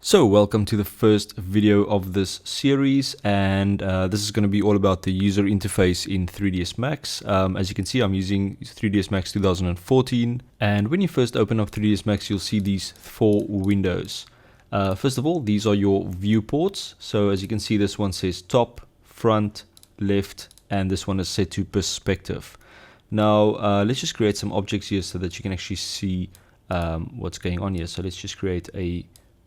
So welcome to the first video of this series, and this is going to be all about the user interface in 3ds Max. As you can see, I'm using 3ds Max 2014, and when you first open up 3ds Max, you'll see these four windows. First of all, these are your viewports. So as you can see, this one says top, front, left, and this one is set to perspective. Now let's just create some objects here so that you can actually see what's going on here. So let's just create a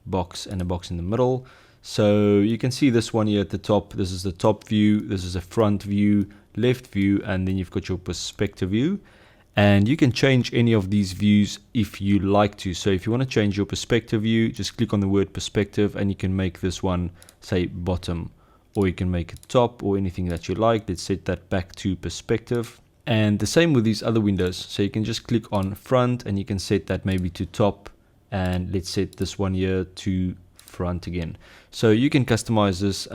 box and a box in the middle. So you can see this one here at the top. This is the top view, this is a front view, left view, and then you've got your perspective view. And you can change any of these views if you like to. So if you want to change your perspective view, just click on the word perspective and you can make this one say bottom, or you can make it top, or anything that you like. Let's set that back to perspective. And the same with these other windows. So you can just click on front and you can set that maybe to top, and let's set this one here to front again. So you can customize this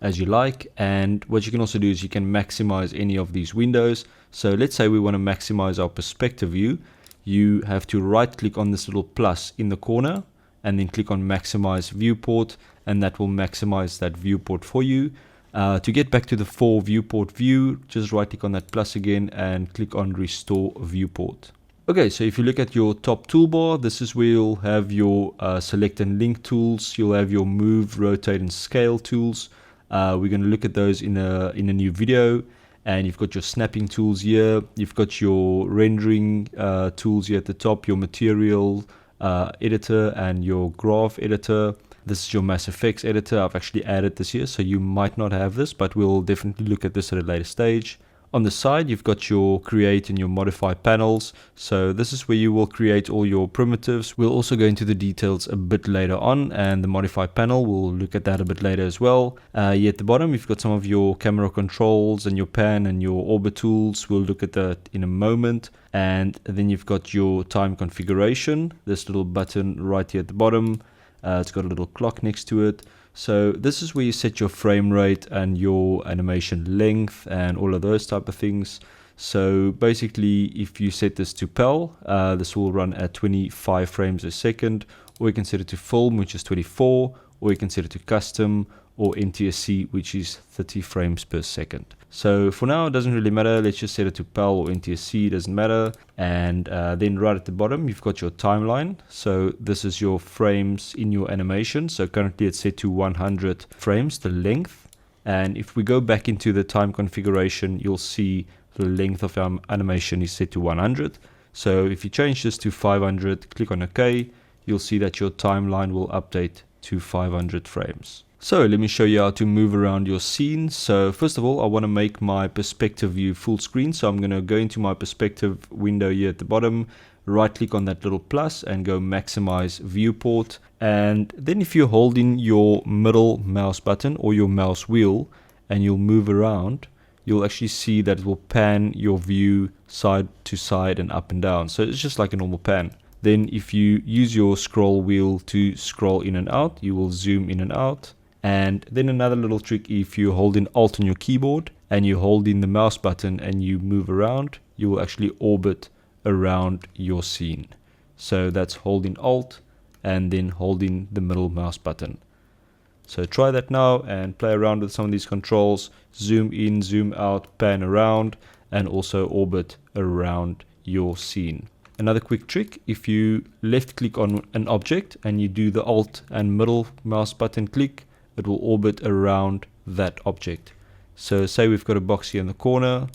as you like, and what you can also do is you can maximize any of these windows. So let's say we want to maximize our perspective view. You have to right click on this little plus in the corner and then click on maximize viewport, and that will maximize that viewport for you. To get back to the four viewport view, just right click on that plus again and click on restore viewport. Okay, so if you look at your top toolbar, this is where you'll have your select and link tools. You'll have your move, rotate, and scale tools. We're going to look at those in a new video. And you've got your snapping tools here. You've got your rendering tools here at the top, your material editor, and your graph editor. This is your Mass Effects editor. I've actually added this here, so you might not have this, but we'll definitely look at this at a later stage. On the side, you've got your create and your modify panels. So this is where you will create all your primitives. We'll also go into the details a bit later on, and the modify panel, we'll look at that a bit later as well. Here at the bottom, you've got some of your camera controls and your pan and your orbit tools. We'll look at that in a moment. And then you've got your time configuration, this little button right here at the bottom. It's got a little clock next to it. So this is where you set your frame rate and your animation length and all of those type of things. So basically, if you set this to PAL, this will run at 25 frames a second, or you can set it to film, which is 24, or you can set it to custom or NTSC, which is 30 frames per second. So for now, it doesn't really matter. Let's just set it to PAL or NTSC, it doesn't matter. And then right at the bottom, you've got your timeline. So this is your frames in your animation. So currently it's set to 100 frames, the length. And if we go back into the time configuration, you'll see the length of our animation is set to 100. So if you change this to 500, click on OK, you'll see that your timeline will update to 500 frames. So let me show you how to move around your scene. So first of all, I want to make my perspective view full screen. So I'm going to go into my perspective window here at the bottom, right click on that little plus and go maximize viewport. And then if you hold in your middle mouse button or your mouse wheel and you'll move around, you'll actually see that it will pan your view side to side and up and down. So it's just like a normal pan. Then if you use your scroll wheel to scroll in and out, you will zoom in and out. And then another little trick, if you hold in Alt on your keyboard and you hold in the mouse button and you move around, you will actually orbit around your scene. So that's holding Alt and then holding the middle mouse button. So try that now and play around with some of these controls. Zoom in, zoom out, pan around, and also orbit around your scene. Another quick trick, if you left click on an object and you do the Alt and middle mouse button click, it will orbit around that object. So say we've got a box here in the corner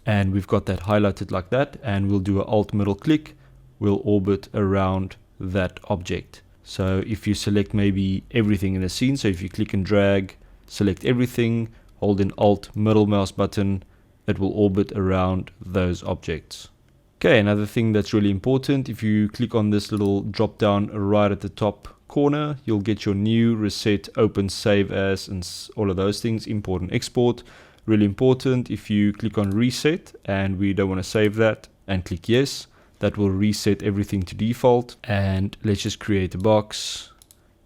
and we've got that highlighted like that, and we'll do an Alt middle click, we'll orbit around that object. So if you select maybe everything in the scene, so if you click and drag, select everything, hold in Alt middle mouse button, it will orbit around those objects. Okay, another thing that's really important, if you click on this little drop down right at the top corner, you'll get your new, reset, open, save as, and all of those things, import and export. Really important, if you click on reset and we don't want to save that and click yes, that will reset everything to default. And let's just create a box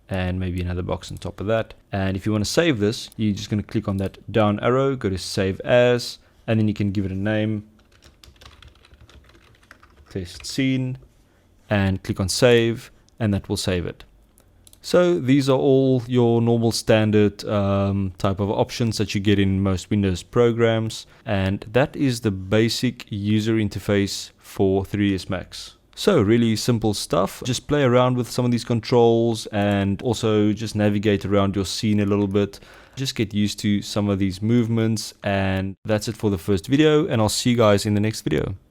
and maybe another box on top of that. And if you want to save this, you're just going to click on that down arrow, go to save as, and then you can give it a name, test scene, and click on save, and that will save it. So these are all your normal standard type of options that you get in most Windows programs, and that is the basic user interface for 3ds Max. So really simple stuff. Just play around with some of these controls and also just navigate around your scene a little bit. Just get used to some of these movements, and that's it for the first video, and I'll see you guys in the next video.